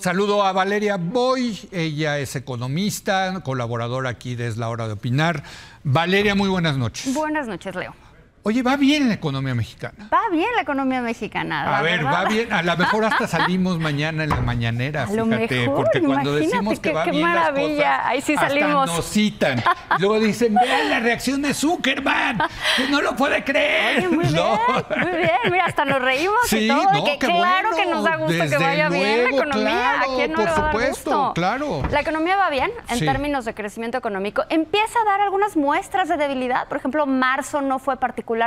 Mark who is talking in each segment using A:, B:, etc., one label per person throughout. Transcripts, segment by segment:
A: Saludo a Valeria Boy, ella es economista, colaboradora aquí de Es la Hora de Opinar. Valeria, muy buenas noches.
B: Buenas noches, Leo.
A: Oye, ¿va bien la economía mexicana?
B: Va bien la economía mexicana.
A: A ver,
B: ¿verdad?
A: va bien. A lo mejor hasta salimos mañana en la mañanera,
B: a lo
A: fíjate.
B: mejor,
A: porque cuando decimos que va
B: qué
A: bien
B: maravilla.
A: las cosas,
B: ahí sí
A: hasta
B: salimos.
A: nos citan. Luego dicen, vean la reacción de Zuckerman, que no lo puede creer.
B: Oye, muy bien, muy bien. Mira, hasta nos reímos
A: Sí,
B: y todo.
A: no,
B: de que
A: qué
B: claro
A: bueno.
B: que nos da gusto
A: Desde
B: que vaya bien la
A: luego,
B: economía.
A: claro,
B: ¿A quién no
A: por
B: le va a dar
A: supuesto,
B: gusto?
A: claro.
B: La economía va bien en
A: Sí.
B: términos de crecimiento económico. Empieza a dar algunas muestras de debilidad. Por ejemplo, marzo no fue particularmente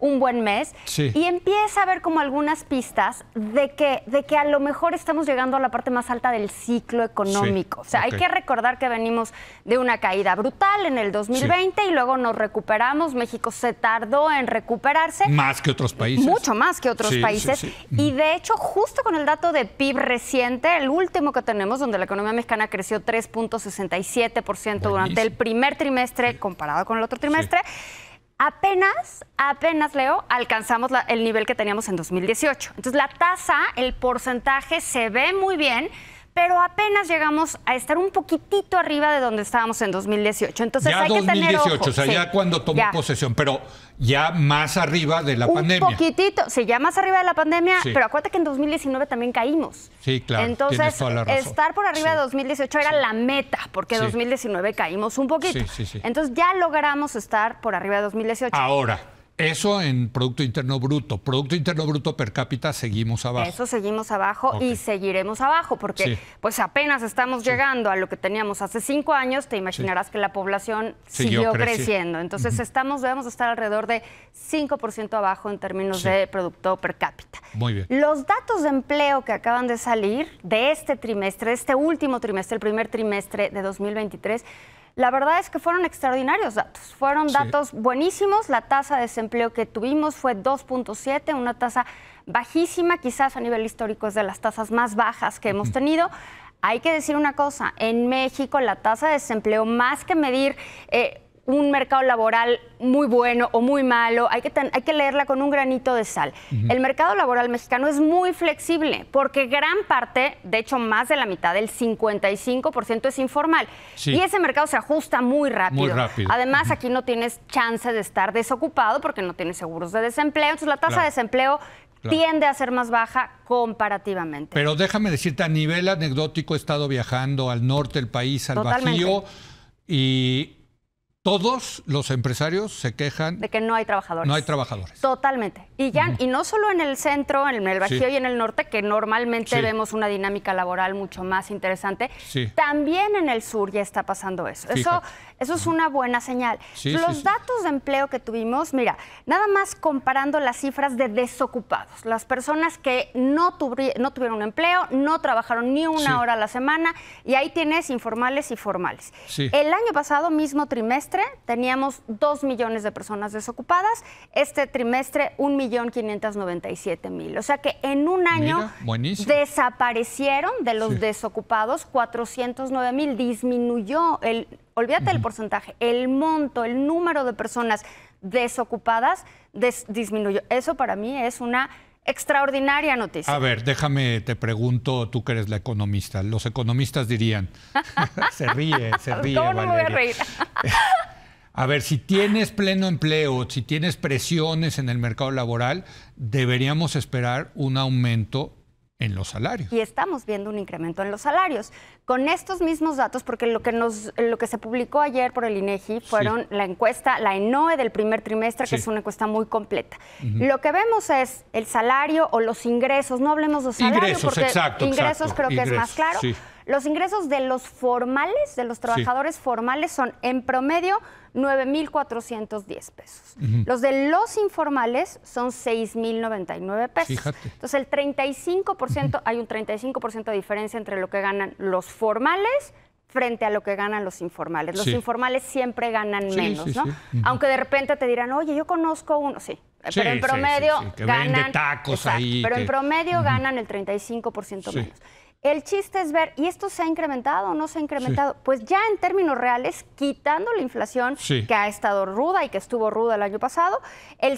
B: un buen mes.
A: Sí.
B: Y empieza a haber como algunas pistas de que a lo mejor estamos llegando a la parte más alta del ciclo económico.
A: Sí,
B: O sea,
A: ok.
B: hay que recordar que venimos de una caída brutal en el 2020 y luego nos recuperamos. México se tardó en recuperarse.
A: Más que otros países.
B: Mucho más que otros
A: Sí,
B: países.
A: sí, sí.
B: Y de hecho, justo con el dato de PIB reciente, el último que tenemos, donde la economía mexicana creció 3.67% durante el primer trimestre comparado con el otro trimestre, apenas, Leo, alcanzamos el nivel que teníamos en 2018. Entonces, la tasa, el porcentaje se ve muy bien, pero apenas llegamos a estar un poquitito arriba de donde estábamos en 2018. Entonces,
A: Ya
B: hay que tener
A: 2018,
B: ojo.
A: o sea,
B: Sí,
A: ya cuando tomó
B: ya.
A: posesión, pero ya más arriba de la pandemia.
B: Un poquitito, sí, ya más arriba de la pandemia,
A: Sí.
B: pero acuérdate que en 2019 también caímos.
A: Sí, claro,
B: Entonces,
A: tienes toda la razón.
B: estar por arriba
A: Sí.
B: de 2018 era la meta, porque
A: Sí.
B: 2019 caímos un poquito.
A: Sí, sí, sí.
B: Entonces, ya logramos estar por arriba de 2018.
A: Ahora, eso en Producto Interno Bruto. Producto Interno Bruto per cápita seguimos abajo.
B: Eso seguimos abajo
A: Ok.
B: y seguiremos abajo, porque
A: Sí.
B: pues apenas estamos llegando a lo que teníamos hace 5 años. Te imaginarás que la población siguió creciendo. Entonces, debemos estar alrededor de 5% abajo en términos
A: Sí.
B: de producto per cápita.
A: Muy bien.
B: Los datos de empleo que acaban de salir de este trimestre, de este último trimestre, el primer trimestre de 2023, la verdad es que fueron extraordinarios datos. Fueron
A: Sí.
B: datos buenísimos. La tasa de desempleo que tuvimos fue 2.7, una tasa bajísima, quizás a nivel histórico es de las tasas más bajas que hemos tenido. Hay que decir una cosa, en México la tasa de desempleo, más que medir un mercado laboral muy bueno o muy malo, hay que leerla con un granito de sal. El mercado laboral mexicano es muy flexible porque gran parte, de hecho más de la mitad, el 55% es informal.
A: Sí.
B: Y ese mercado se ajusta muy rápido.
A: Muy rápido.
B: Además, aquí no tienes chance de estar desocupado porque no tienes seguros de desempleo. Entonces, la tasa
A: Claro.
B: de desempleo
A: Claro.
B: tiende a ser más baja comparativamente.
A: Pero déjame decirte, a nivel anecdótico, he estado viajando al norte del país, al
B: Totalmente.
A: Bajío, y todos los empresarios se quejan.
B: De que no hay trabajadores.
A: No hay trabajadores.
B: Totalmente. Y ya, y no solo en el centro, en el Bajío
A: Sí.
B: y en el norte, que normalmente
A: Sí.
B: vemos una dinámica laboral mucho más interesante.
A: Sí.
B: También en el sur ya está pasando eso.
A: Fíjate.
B: Eso es una buena señal.
A: Sí,
B: Los
A: sí, sí.
B: datos de empleo que tuvimos, mira, nada más comparando las cifras de desocupados, las personas que no tuvieron un empleo, no trabajaron ni una
A: Sí.
B: hora a la semana, y ahí tienes informales y formales.
A: Sí.
B: El año pasado, mismo trimestre, teníamos 2 millones de personas desocupadas. Este trimestre, 1.597.000. O sea que en un año
A: Mira, buenísimo.
B: desaparecieron de los
A: Sí.
B: desocupados 409.000. Disminuyó olvídate del porcentaje, el monto, el número de personas desocupadas disminuyó. Eso para mí es una extraordinaria noticia.
A: A ver, déjame, te pregunto, tú que eres la economista. Los economistas dirían, se ríe,
B: ¿Cómo no me voy a
A: Valeria.
B: reír?
A: A ver, si tienes pleno empleo, si tienes presiones en el mercado laboral, deberíamos esperar un aumento en los salarios.
B: Y estamos viendo un incremento en los salarios. Con estos mismos datos, porque lo que se publicó ayer por el INEGI fueron la encuesta, la ENOE del primer trimestre, que
A: Sí.
B: es una encuesta muy completa. Lo que vemos es el salario o los ingresos, no hablemos de salario,
A: Ingresos,
B: porque
A: exacto,
B: ingresos
A: exacto,
B: creo que es
A: ingresos,
B: más claro.
A: sí.
B: Los ingresos de los formales, de los trabajadores formales, son en promedio 9.410 pesos. Los de los informales son 6.099 pesos.
A: Fíjate.
B: Entonces, el 35%, hay un 35% de diferencia entre lo que ganan los formales frente a lo que ganan los informales. Los
A: Sí.
B: informales siempre ganan
A: Sí,
B: menos,
A: sí,
B: ¿no?
A: sí.
B: Aunque de repente te dirán, oye, yo conozco uno, sí.
A: Sí,
B: Pero en
A: sí,
B: promedio
A: sí, sí, que vende
B: ganan...
A: tacos
B: Exacto,
A: ahí,
B: pero
A: que-
B: en promedio ganan el 35%
A: Sí.
B: menos. El chiste es ver, ¿y esto se ha incrementado o no se ha incrementado? Sí. Pues ya en términos reales, quitando la inflación que ha estado ruda y que estuvo ruda el año pasado, el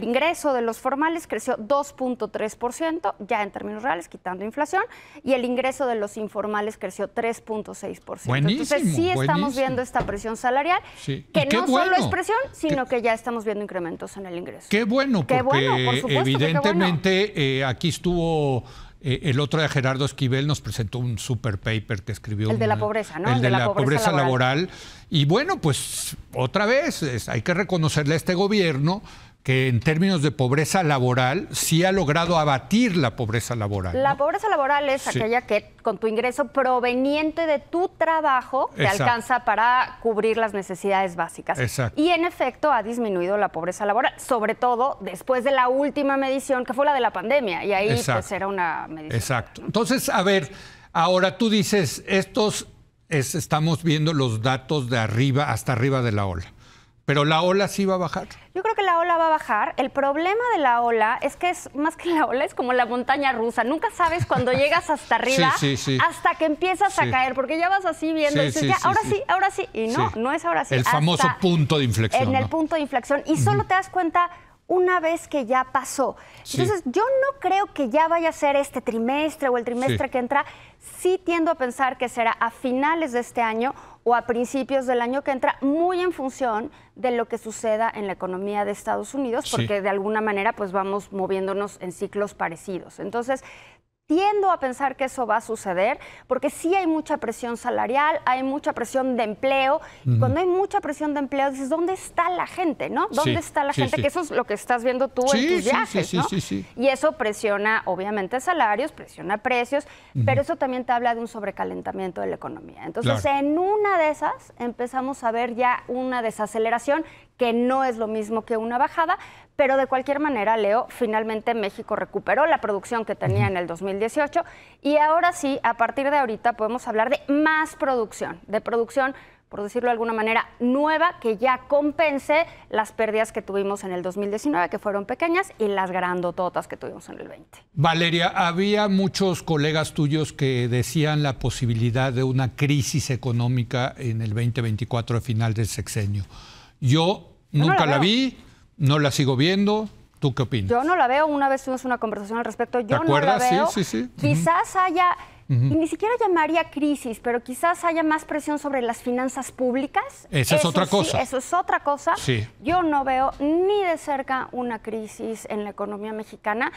B: ingreso de los formales creció 2.3%, ya en términos reales, quitando inflación, y el ingreso de los informales creció 3.6%. Entonces sí estamos viendo esta presión salarial, que no solo es presión, sino que ya estamos viendo incrementos en el ingreso.
A: Qué bueno, porque por supuesto, evidentemente aquí estuvo... el otro día Gerardo Esquivel nos presentó un super paper que escribió.
B: El de la pobreza, ¿no?
A: El de la pobreza laboral. Y bueno, pues otra vez hay que reconocerle a este gobierno que en términos de pobreza laboral sí ha logrado abatir la pobreza laboral.
B: La pobreza laboral es aquella que con tu ingreso proveniente de tu trabajo te alcanza para cubrir las necesidades básicas. Y en efecto ha disminuido la pobreza laboral, sobre todo después de la última medición que fue la de la pandemia, y ahí pues era una medición.
A: Entonces, a ver, ahora tú dices, estamos viendo los datos de arriba hasta arriba de la ola. ¿Pero la ola sí va a bajar?
B: Yo creo que la ola va a bajar. El problema de la ola es que es más que la ola, es como la montaña rusa. Nunca sabes cuando llegas hasta arriba hasta que empiezas a caer, porque ya vas así viendo y dices, ahora sí. Y no es ahora sí.
A: El famoso punto de inflexión.
B: En el punto de inflexión. Y solo te das cuenta una vez que ya pasó. Entonces, yo no creo que ya vaya a ser este trimestre o el trimestre que entra. Sí tiendo a pensar que será a finales de este año o a principios del año que entra, muy en función de lo que suceda en la economía de Estados Unidos, porque de alguna manera pues vamos moviéndonos en ciclos parecidos. Entonces, tiendo a pensar que eso va a suceder, porque sí hay mucha presión salarial, hay mucha presión de empleo. Y cuando hay mucha presión de empleo, dices, ¿dónde está la gente, no? ¿Dónde está la gente? Que eso es lo que estás viendo tú en tus viajes, ¿no? Y eso presiona, obviamente, salarios, presiona precios, pero eso también te habla de un sobrecalentamiento de la economía. Entonces, en una de esas, empezamos a ver ya una desaceleración, que no es lo mismo que una bajada, pero de cualquier manera, Leo, finalmente México recuperó la producción que tenía en el 2018 y ahora sí, a partir de ahorita podemos hablar de más producción, por decirlo de alguna manera, nueva, que ya compense las pérdidas que tuvimos en el 2019, que fueron pequeñas, y las grandototas que tuvimos en el 20.
A: Valeria, había muchos colegas tuyos que decían la posibilidad de una crisis económica en el 2024, al final del sexenio. Yo nunca la vi, no la sigo viendo. ¿Tú qué opinas?
B: Yo no la veo. Una vez tuvimos una conversación al respecto. Yo no la veo.
A: Sí.
B: Quizás haya, y ni siquiera llamaría crisis, pero quizás haya más presión sobre las finanzas públicas.
A: Esa es otra cosa.
B: Eso es otra cosa. Yo no veo ni de cerca una crisis en la economía mexicana.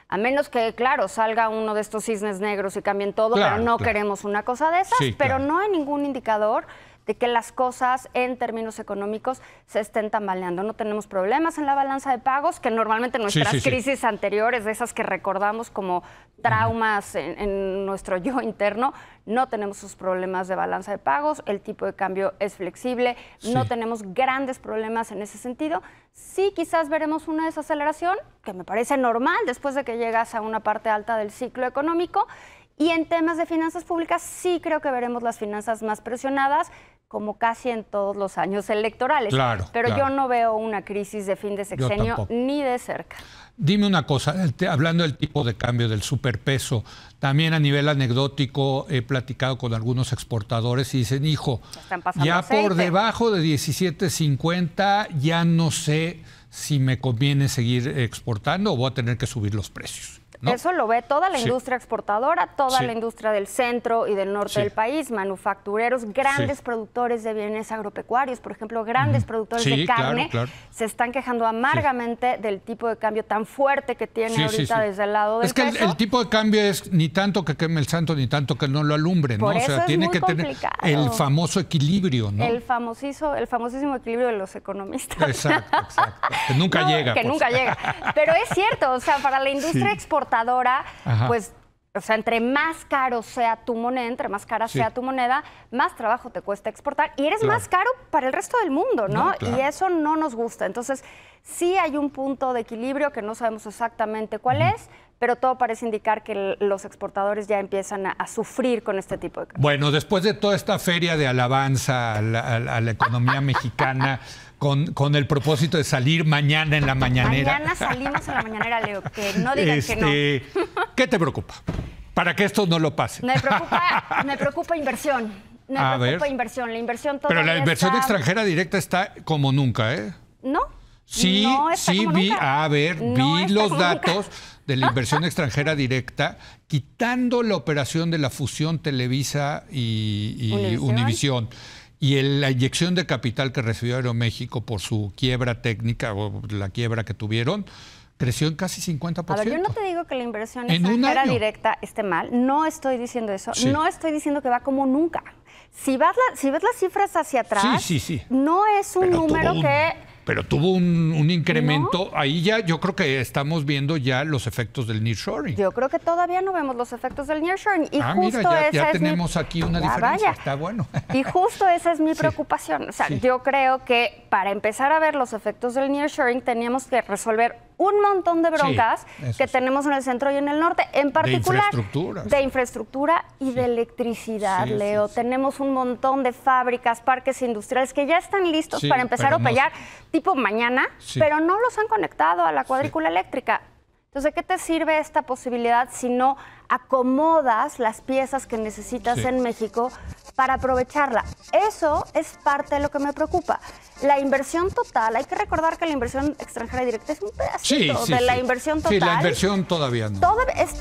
B: A menos que, claro, salga uno de estos cisnes negros y cambien todo, pero no queremos una cosa de esas. Pero no hay ningún indicador de que las cosas en términos económicos se estén tambaleando. No tenemos problemas en la balanza de pagos, que normalmente nuestras crisis anteriores, de esas que recordamos como traumas en nuestro yo interno, no tenemos esos problemas de balanza de pagos, el tipo de cambio es flexible, no tenemos grandes problemas en ese sentido. Sí, quizás veremos una desaceleración, que me parece normal después de que llegas a una parte alta del ciclo económico. Y en temas de finanzas públicas sí creo que veremos las finanzas más presionadas, como casi en todos los años electorales. Pero yo no veo una crisis de fin de sexenio ni de cerca.
A: Dime una cosa, hablando del tipo de cambio del superpeso, también a nivel anecdótico he platicado con algunos exportadores y dicen, hijo, ya por debajo de 17.50 ya no sé si me conviene seguir exportando o voy a tener que subir los precios. ¿No?
B: Eso lo ve toda la industria exportadora, toda la industria del centro y del norte del país, manufactureros, grandes productores de bienes agropecuarios, por ejemplo, grandes productores de carne, se están quejando amargamente del tipo de cambio tan fuerte que tiene ahorita desde el lado del peso.
A: Es que el tipo de cambio es ni tanto que queme el santo, ni tanto que no lo alumbre, ¿no?
B: Por eso
A: o sea, tiene que
B: complicado.
A: Tener el famoso equilibrio, ¿no?
B: El famosísimo equilibrio de los economistas.
A: Exacto. Que nunca llega.
B: Que nunca llega. Pero es cierto, o sea, para la industria exportadora, pues, o sea, entre más caro sea tu moneda, entre más cara sea tu moneda, más trabajo te cuesta exportar y eres más caro para el resto del mundo, ¿no? Y eso no nos gusta. Entonces, sí hay un punto de equilibrio que no sabemos exactamente cuál es, pero todo parece indicar que los exportadores ya empiezan a sufrir con este tipo de cosas.
A: Bueno, después de toda esta feria de alabanza a la economía mexicana, con el propósito de salir mañana en la mañanera.
B: Mañana salimos en la mañanera, Leo, que no digan que no.
A: ¿Qué te preocupa? Para que esto no lo pase.
B: Me preocupa inversión. Me preocupa inversión. La inversión todavía
A: Pero la inversión extranjera directa está como nunca, ¿eh?
B: No.
A: Sí,
B: no
A: sí vi, vi los datos de la inversión extranjera directa, quitando la operación de la fusión Televisa y Univisión. Y la inyección de capital que recibió Aeroméxico por su quiebra técnica o la quiebra que tuvieron, creció en casi 50%.
B: A ver, yo no te digo que la inversión extranjera directa esté mal, no estoy diciendo eso, no estoy diciendo que va como nunca. Si ves las cifras hacia atrás, no es un número que...
A: Pero tuvo un incremento. ¿No? Ahí ya yo creo que estamos viendo ya los efectos del nearshoring.
B: Yo creo que todavía no vemos los efectos del nearshoring. Y justo
A: mira, ya tenemos aquí una diferencia. Está bueno.
B: Y justo esa es mi preocupación. O sea, yo creo que para empezar a ver los efectos del nearshoring teníamos que resolver un montón de broncas que tenemos en el centro y en el norte, en particular de infraestructura y de electricidad, Leo. Tenemos un montón de fábricas, parques industriales que ya están listos para empezar a operar tipo mañana, pero no los han conectado a la cuadrícula eléctrica. Entonces, ¿de qué te sirve esta posibilidad si no acomodas las piezas que necesitas en México para aprovecharla? Eso es parte de lo que me preocupa. La inversión total, hay que recordar que la inversión extranjera directa es un pedacito de la inversión total.
A: Sí, la inversión todavía no.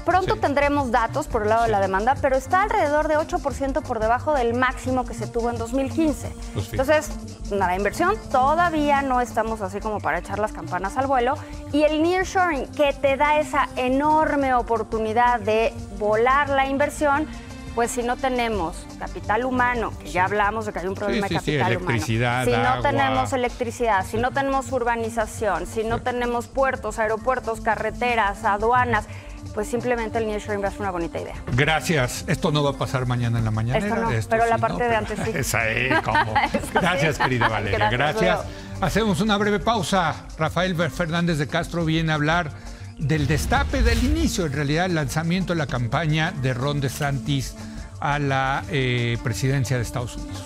B: Pronto tendremos datos por el lado de la demanda, pero está alrededor de 8% por debajo del máximo que se tuvo en 2015. Entonces, la inversión todavía no estamos así como para echar las campanas al vuelo. Y el nearshoring, que te da esa enorme oportunidad de volar la inversión, pues si no tenemos capital humano, que ya hablamos de que hay un problema de capital humano, si no tenemos electricidad, si no tenemos urbanización, si no tenemos puertos, aeropuertos, carreteras, aduanas, pues simplemente el nearshoring va a ser una bonita idea.
A: Gracias. Esto no va a pasar mañana en la mañanera.
B: Esto no, pero la parte de antes sí.
A: Esa es, ¿cómo? Gracias, querida Valeria. Gracias. Hacemos una breve pausa. Rafael Fernández de Castro viene a hablar del destape, del inicio, en realidad, el lanzamiento de la campaña de Ron DeSantis a la presidencia de Estados Unidos.